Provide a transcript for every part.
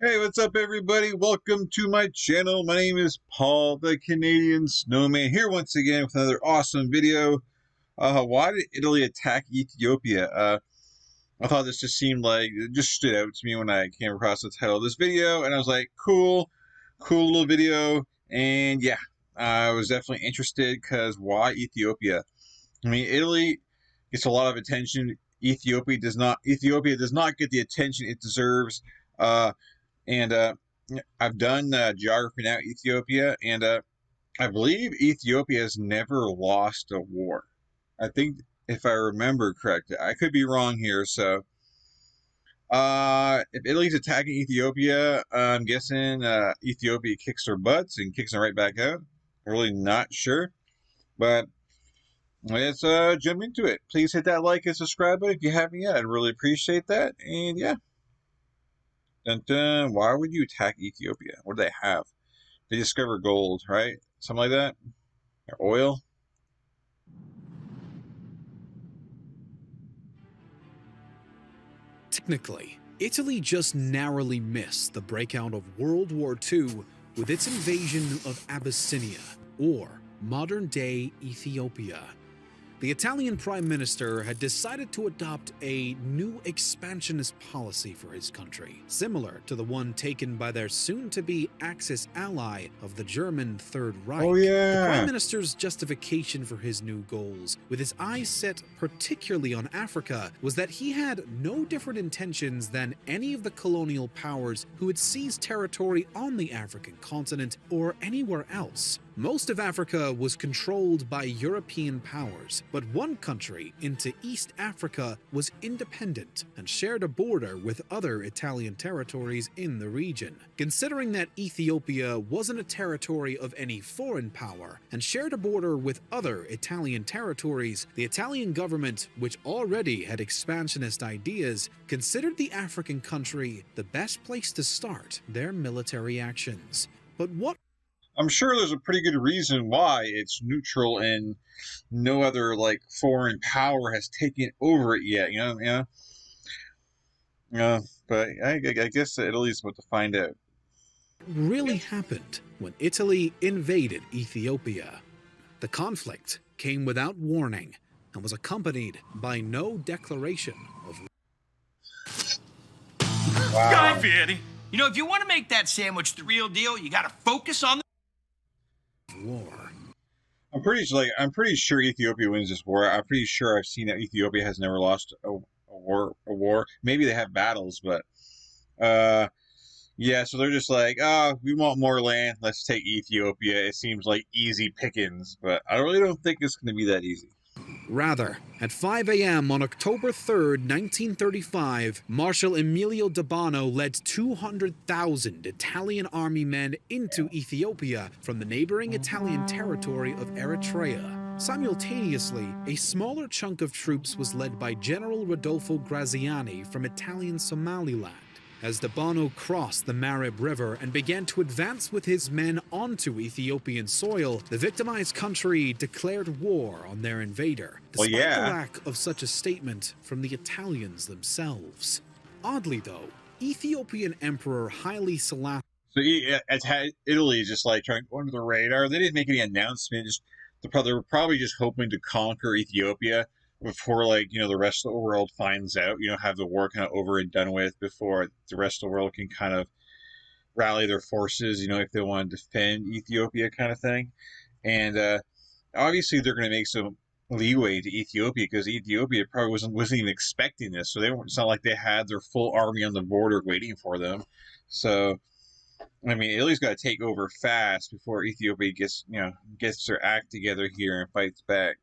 Hey, what's up, everybody? Welcome to my channel. My name is Paul, the Canadian Snowman, here once again with another awesome video. Why did Italy attack Ethiopia? I thought this just seemed like, it just stood out to me when I came across the title of this video, and I was like, cool little video. And yeah, I was definitely interested because why Ethiopia? I mean, Italy gets a lot of attention. Ethiopia does not. Ethiopia does not get the attention it deserves. And I've done geography now, Ethiopia, and I believe Ethiopia has never lost a war. I think, if I remember correctly, I could be wrong here. So, if Italy's attacking Ethiopia, I'm guessing Ethiopia kicks their butts and kicks them right back out. I'm really not sure, but let's jump into it. Please hit that like and subscribe button if you haven't yet. I'd really appreciate that. And yeah. Dun, dun. Why would you attack Ethiopia? What do they have? They discover gold, right? Something like that? Or oil? Technically, Italy just narrowly missed the breakout of World War II with its invasion of Abyssinia, or modern-day Ethiopia. The Italian Prime Minister had decided to adopt a new expansionist policy for his country, similar to the one taken by their soon-to-be Axis ally of the German Third Reich. Oh, yeah. The Prime Minister's justification for his new goals, with his eyes set particularly on Africa, was that he had no different intentions than any of the colonial powers who had seized territory on the African continent or anywhere else. Most of Africa was controlled by European powers, but one country into East Africa was independent and shared a border with other Italian territories in the region. Considering that Ethiopia wasn't a territory of any foreign power and shared a border with other Italian territories, the Italian government, which already had expansionist ideas, considered the African country the best place to start their military actions. But what I'm sure there's a pretty good reason why it's neutral and no other foreign power has taken over it yet. But I guess Italy's about to find out. really happened when Italy invaded Ethiopia? The conflict came without warning and was accompanied by no declaration of Wow. Guy Fieri. You know, if you want to make that sandwich the real deal, you got to focus on the war. I'm pretty sure Ethiopia wins this war. I'm pretty sure I've seen that Ethiopia has never lost a war. Maybe they have battles, but yeah, so they're just like, we want more land. Let's take Ethiopia. It seems like easy pickings, but I really don't think it's going to be that easy. Rather, at 5 a.m. on October 3rd, 1935, Marshal Emilio D'Abano led 200,000 Italian army men into Ethiopia from the neighboring Italian territory of Eritrea. Simultaneously, a smaller chunk of troops was led by General Rodolfo Graziani from Italian Somaliland. As D'Abano crossed the Mareb River and began to advance with his men onto Ethiopian soil, the victimized country declared war on their invader, despite the lack of such a statement from the Italians themselves. Oddly though, Ethiopian Emperor Haile Selassie... So Italy is just trying to go under the radar. They didn't make any announcement. They were probably just hoping to conquer Ethiopia before the rest of the world finds out, have the war kind of over and done with before the rest of the world can kind of rally their forces, if they want to defend Ethiopia kind of thing. And obviously they're going to make some leeway to Ethiopia because Ethiopia probably wasn't even expecting this. So it's not like they had their full army on the border waiting for them. So, I mean, Italy's got to take over fast before Ethiopia gets their act together here and fights back.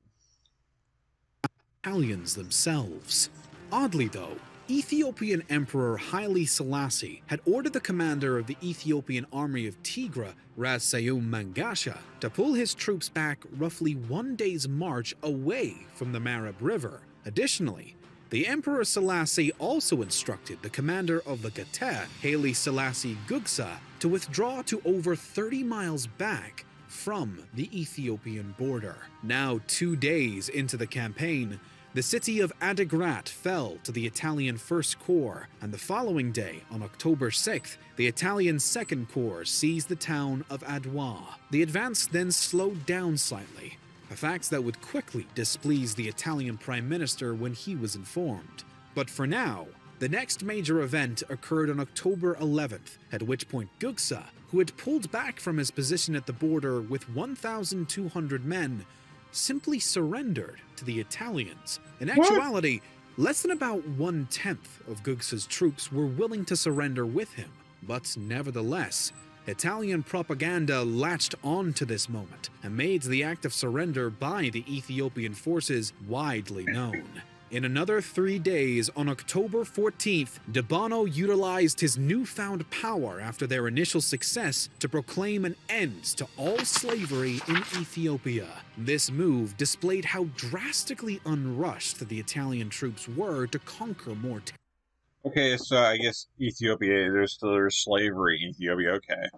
Italians themselves. Oddly though, Ethiopian Emperor Haile Selassie had ordered the commander of the Ethiopian army of Tigray, Ras Sayum Mangasha, to pull his troops back roughly 1 day's march away from the Mareb River. Additionally, the Emperor Selassie also instructed the commander of the Gete, Haile Selassie Gugsa, to withdraw to over 30 miles back from the Ethiopian border. Now 2 days into the campaign, The city of Adigrat fell to the Italian First Corps, and the following day, on October 6th, the Italian Second Corps seized the town of Adwa. The advance then slowed down slightly, a fact that would quickly displease the Italian Prime Minister when he was informed. But for now, the next major event occurred on October 11th, at which point Gugsa, who had pulled back from his position at the border with 1,200 men, simply surrendered to the Italians. In actuality, less than about 1/10 of Gugsa's troops were willing to surrender with him. But nevertheless, Italian propaganda latched on to this moment and made the act of surrender by the Ethiopian forces widely known. In another 3 days, on October 14th, Debano utilized his newfound power after their initial success to proclaim an end to all slavery in Ethiopia. This move displayed how drastically unrushed the Italian troops were to conquer more territory. Okay, so I guess Ethiopia, there's slavery in Ethiopia. Okay.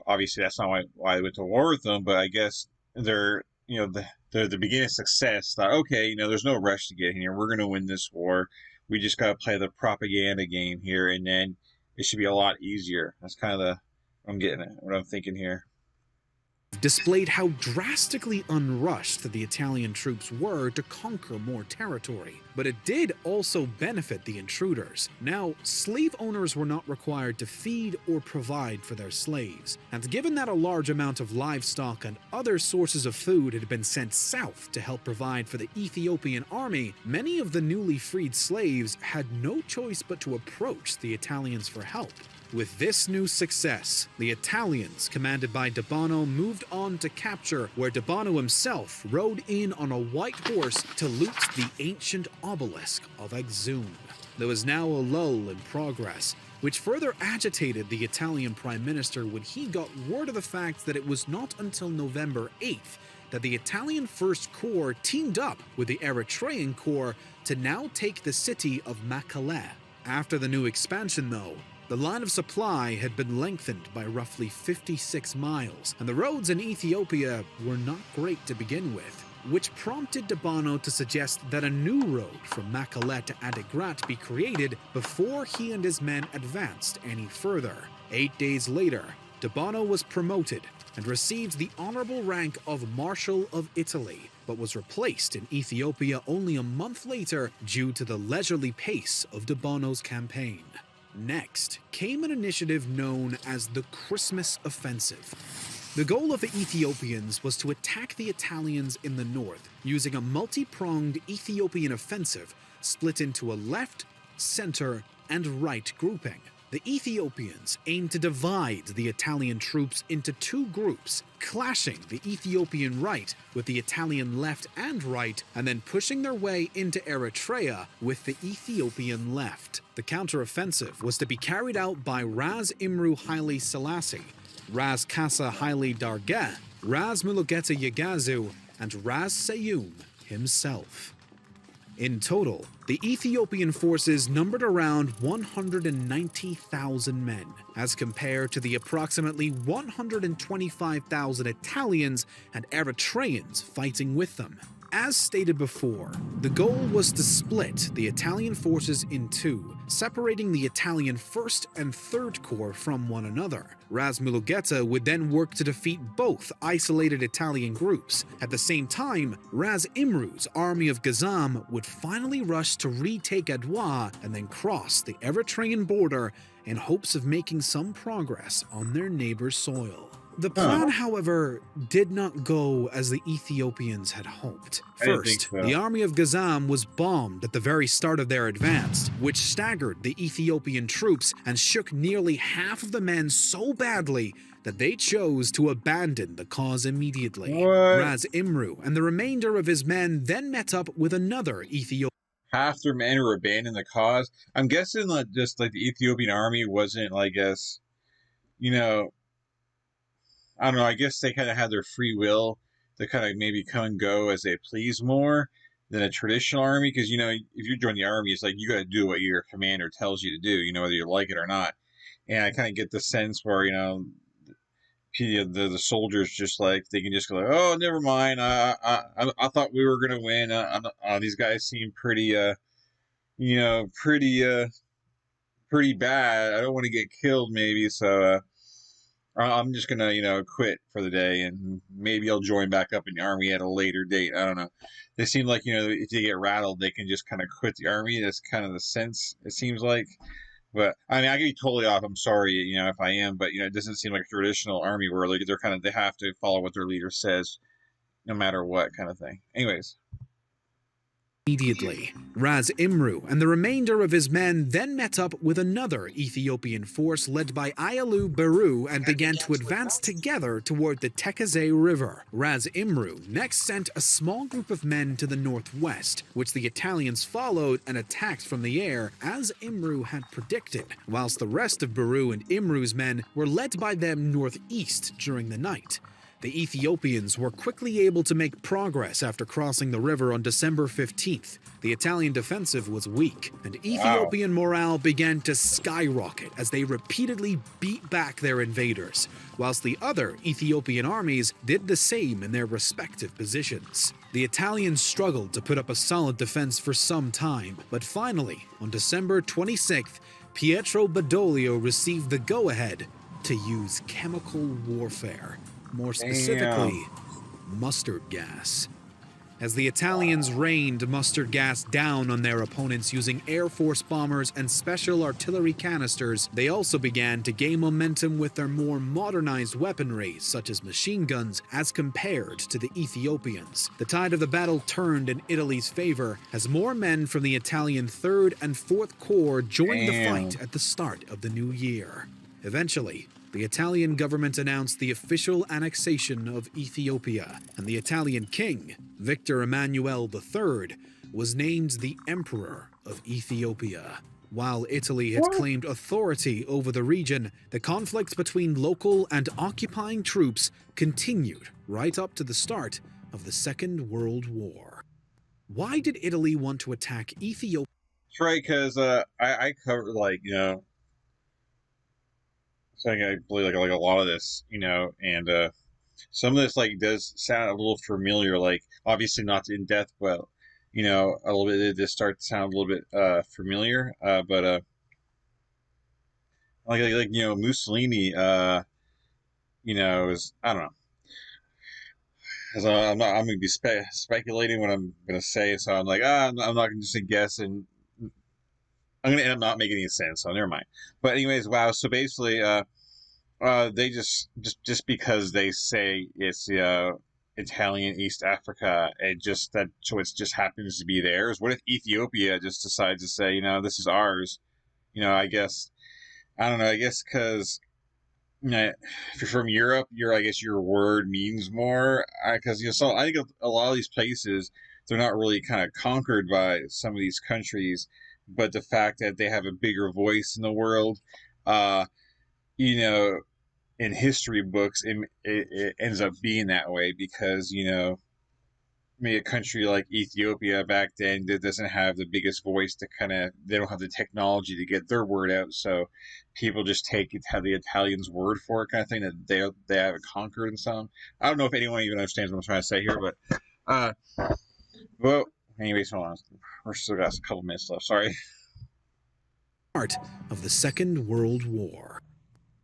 Obviously, that's not why they went to war with them, but I guess they're the beginning of success. Thought, okay, there's no rush to get here. We're going to win this war. We just got to play the propaganda game here, and then it should be a lot easier. That's kind of what I'm thinking here. Displayed how drastically unrushed the Italian troops were to conquer more territory. But it did also benefit the intruders. Now, slave owners were not required to feed or provide for their slaves, and given that a large amount of livestock and other sources of food had been sent south to help provide for the Ethiopian army, many of the newly freed slaves had no choice but to approach the Italians for help. With this new success, the Italians, commanded by Debano, moved on to capture, where Debano himself rode in on a white horse to loot the ancient obelisk of Exum. There was now a lull in progress, which further agitated the Italian Prime Minister when he got word of the fact that it was not until November 8th that the Italian First Corps teamed up with the Eritrean Corps to now take the city of Mekelle. After the new expansion, though, the line of supply had been lengthened by roughly 56 miles, and the roads in Ethiopia were not great to begin with, which prompted Debano to suggest that a new road from Mekelle to Adigrat be created before he and his men advanced any further. 8 days later, Debano was promoted and received the honorable rank of Marshal of Italy, but was replaced in Ethiopia only a month later due to the leisurely pace of Debano's campaign. Next came an initiative known as the Christmas Offensive. The goal of the Ethiopians was to attack the Italians in the north using a multi-pronged Ethiopian offensive split into a left, center, and right grouping. The Ethiopians aimed to divide the Italian troops into two groups, clashing the Ethiopian right with the Italian left and right, and then pushing their way into Eritrea with the Ethiopian left. The counteroffensive was to be carried out by Ras Imru Haile Selassie, Ras Kasa Haile Darge, Ras Mulugeta Yegazu, and Ras Seyum himself. In total, the Ethiopian forces numbered around 190,000 men, as compared to the approximately 125,000 Italians and Eritreans fighting with them. As stated before, the goal was to split the Italian forces in two, separating the Italian 1st and 3rd Corps from one another. Ras Mulugeta would then work to defeat both isolated Italian groups. At the same time, Ras Imru's army of Gazam would finally rush to retake Adwa and then cross the Eritrean border in hopes of making some progress on their neighbor's soil. The plan, however, did not go as the Ethiopians had hoped. First, the army of Gazam was bombed at the very start of their advance, which staggered the Ethiopian troops and shook nearly half of the men so badly that they chose to abandon the cause immediately. Ras Imru and the remainder of his men then met up with another Ethiopian. Half their men were abandoned the cause. I'm guessing that just like the Ethiopian army wasn't, I guess, I don't know, I guess they kind of had their free will to kind of maybe come and go as they please more than a traditional army. Because, if you join the army, it's like you got to do what your commander tells you to do, whether you like it or not. And I kind of get the sense where, the soldiers just like they can just go like, oh, never mind. I thought we were gonna win. These guys seem pretty pretty bad. I don't want to get killed, maybe. So I'm just gonna quit for the day, and maybe I'll join back up in the army at a later date. I don't know. They seem like if they get rattled, they can just kind of quit the army. That's kind of the sense it seems like. But I mean, I could be totally off. I'm sorry, if I am. But it doesn't seem like a traditional army where like they have to follow what their leader says, no matter what kind of thing. Anyways. Immediately, Ras Imru and the remainder of his men then met up with another Ethiopian force led by Ayalu Beru and began to advance together toward the Tekeze River. Ras Imru next sent a small group of men to the northwest, which the Italians followed and attacked from the air as Imru had predicted, whilst the rest of Beru and Imru's men were led by them northeast during the night. The Ethiopians were quickly able to make progress after crossing the river on December 15th. The Italian defensive was weak, and Ethiopian morale began to skyrocket as they repeatedly beat back their invaders, whilst the other Ethiopian armies did the same in their respective positions. The Italians struggled to put up a solid defense for some time, but finally, on December 26th, Pietro Badoglio received the go-ahead to use chemical warfare. More specifically, mustard gas. As the Italians rained mustard gas down on their opponents using Air Force bombers and special artillery canisters, they also began to gain momentum with their more modernized weaponry, such as machine guns, as compared to the Ethiopians. The tide of the battle turned in Italy's favor as more men from the Italian 3rd and 4th Corps joined the fight at the start of the new year. Eventually, the Italian government announced the official annexation of Ethiopia, and the Italian king, Victor Emmanuel III, was named the Emperor of Ethiopia. While Italy had claimed authority over the region, the conflict between local and occupying troops continued right up to the start of the Second World War. Why did Italy want to attack Ethiopia? That's right, because I covered I believe like a lot of this, and some of this does sound a little familiar. Like obviously not in depth, but a little bit. It just starts to sound a little bit familiar. But Mussolini, is I don't know. As I'm going to be speculating what I'm going to say, so I'm like, I'm not going to just guess, and I'm going to end up not making any sense. So never mind. But anyways, wow. So basically, they just because they say it's Italian East Africa, it just happens to be theirs. What if Ethiopia just decides to say, this is ours? I guess I don't know. I guess because if you're from Europe, I guess your word means more. Because so I think a lot of these places they're not really kind of conquered by some of these countries, but the fact that they have a bigger voice in the world, in history books, it ends up being that way because, maybe a country like Ethiopia back then that doesn't have the biggest voice to they don't have the technology to get their word out. So people just take the Italians' word for it kind of thing that they haven't conquered and so on. I don't know if anyone even understands what I'm trying to say here, but, well, anyways, hold on. We're still got a couple minutes left. Sorry. Part of the Second World War.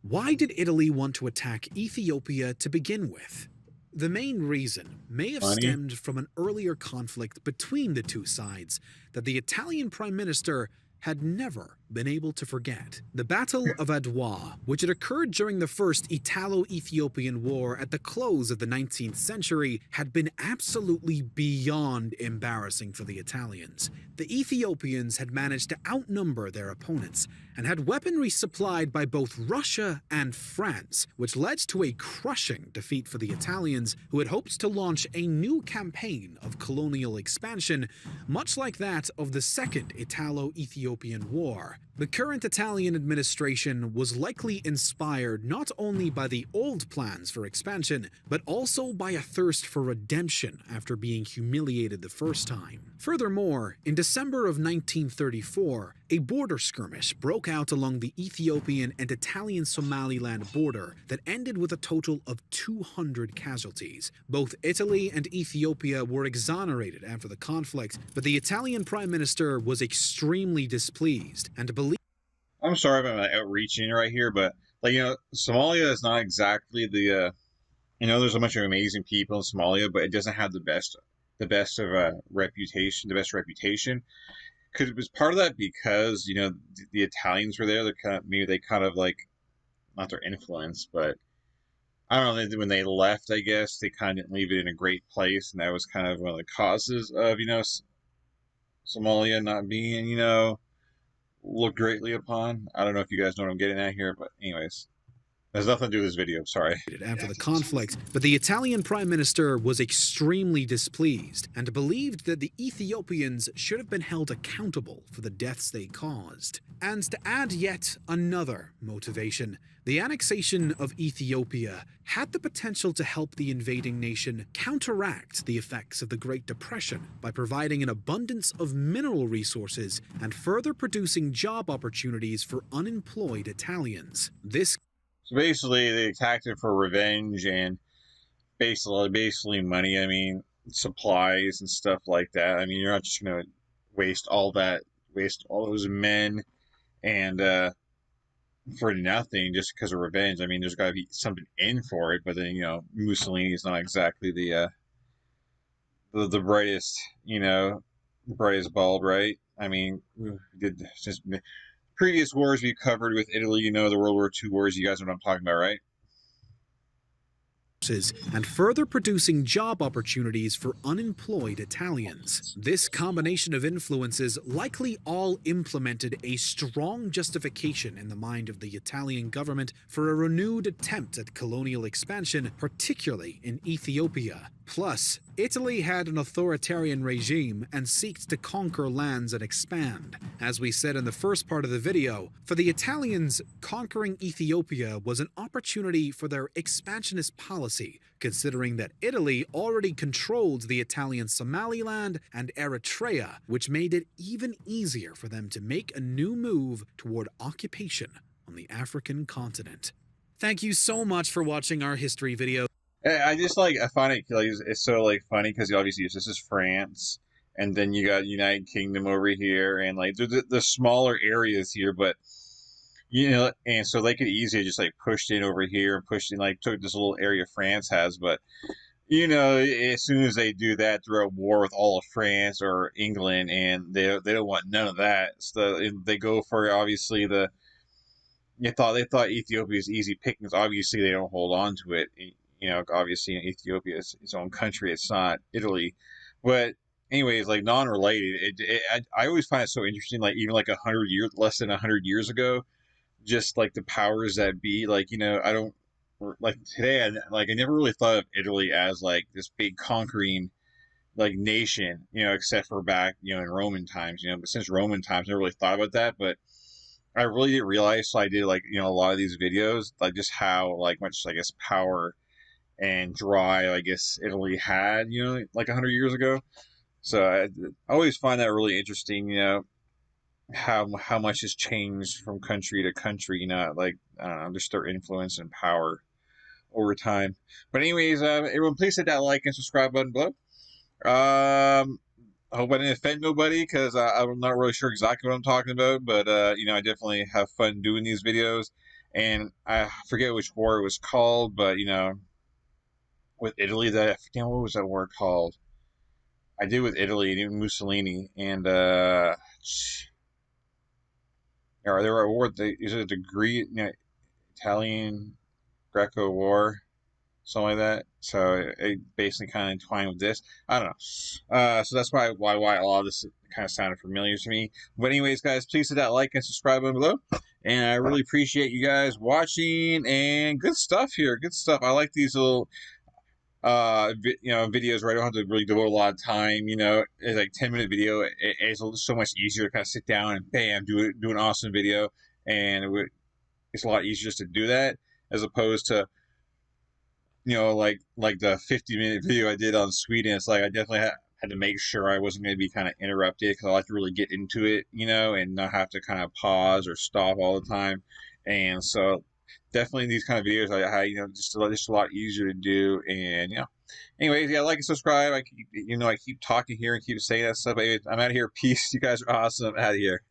Why did Italy want to attack Ethiopia to begin with? The main reason may have stemmed from an earlier conflict between the two sides that the Italian Prime Minister had never been able to forget. The Battle of Adwa, which had occurred during the First Italo-Ethiopian War at the close of the 19th century, had been absolutely beyond embarrassing for the Italians. The Ethiopians had managed to outnumber their opponents and had weaponry supplied by both Russia and France, which led to a crushing defeat for the Italians, who had hoped to launch a new campaign of colonial expansion, much like that of the Second Italo-Ethiopian War. The current Italian administration was likely inspired not only by the old plans for expansion, but also by a thirst for redemption after being humiliated the first time. Furthermore, in December of 1934, a border skirmish broke out along the Ethiopian and Italian Somaliland border that ended with a total of 200 casualties. Both Italy and Ethiopia were exonerated after the conflict, but the Italian Prime Minister was extremely displeased and believed. I'm sorry if I'm outreaching right here, but Somalia is not exactly the there's a bunch of amazing people in Somalia, but it doesn't have the best of reputation, the best reputation. Because it was part of that because the Italians were there. They kind of like, not their influence, but I don't know. When they left, I guess they kind of didn't leave it in a great place, and that was kind of one of the causes of Somalia not being looked greatly upon. I don't know if you guys know what I'm getting at here, but anyways, there's nothing to do with this video. Sorry. After the conflict, but the Italian Prime Minister was extremely displeased and believed that the Ethiopians should have been held accountable for the deaths they caused. And to add yet another motivation, the annexation of Ethiopia had the potential to help the invading nation counteract the effects of the Great Depression by providing an abundance of mineral resources and further producing job opportunities for unemployed Italians. So basically, they attacked it for revenge and basically money. I mean, supplies and stuff like that. I mean, you're not just going to waste all those men and for nothing just because of revenge. I mean, there's got to be something in for it. But then Mussolini is not exactly the brightest brightest bulb, right? I mean, did just previous wars we covered with Italy, the World War II wars. You guys know what I'm talking about, right? And further producing job opportunities for unemployed Italians. This combination of influences likely all implemented a strong justification in the mind of the Italian government for a renewed attempt at colonial expansion, particularly in Ethiopia. Plus, Italy had an authoritarian regime and seeks to conquer lands and expand. As we said in the first part of the video, for the Italians, conquering Ethiopia was an opportunity for their expansionist policy, considering that Italy already controlled the Italian Somaliland and Eritrea, which made it even easier for them to make a new move toward occupation on the African continent. Thank you so much for watching our history video. I just I find it it's so funny because obviously this is France, and then you got United Kingdom over here, and the smaller areas here, but and so they could easily just pushed in over here and pushed in took this little area France has, but as soon as they do that, they're at war with all of France or England, and they don't want none of that. So they go for obviously they thought Ethiopia is easy pickings. Obviously they don't hold on to it. Obviously Ethiopia is its own country. It's not Italy. But anyways, non-related, I always find it so interesting, even 100 years, less than 100 years ago, just the powers that be, I don't, today, I never really thought of Italy as this big conquering, nation, except for back, in Roman times, but since Roman times, I never really thought about that, but I really didn't realize, so I did, a lot of these videos, just how, much, I guess, power and drive, I guess, Italy had, 100 years ago. So I always find that really interesting, how much has changed from country to country, I don't know, just their influence and power over time. But anyways, everyone, please hit that like and subscribe button below. I hope I didn't offend nobody, because I'm not really sure exactly what I'm talking about, but I definitely have fun doing these videos, and I forget which war it was called, but with Italy, I forget what was that war called. I did with Italy and Mussolini, and or there were war. Is it the Greek, Italian Greco War, something like that? So it basically kind of entwined with this. I don't know. So that's why a lot of this kind of sounded familiar to me. But anyways, guys, please hit that like and subscribe button below. And I really appreciate you guys watching, and good stuff here. Good stuff. I like these little. videos where I don't have to really devote a lot of time. It's like 10-minute video. It's so much easier to kind of sit down and bam, do an awesome video, and it's a lot easier just to do that as opposed to like the 50-minute video I did on Sweden. It's like I definitely had to make sure I wasn't going to be kind of interrupted because I like to really get into it, and not have to kind of pause or stop all the time. And so definitely these kind of videos just a lot easier to do. And anyways, yeah, like and subscribe. I keep talking here and keep saying that stuff. But anyways, I'm out of here. Peace. You guys are awesome. Out of here.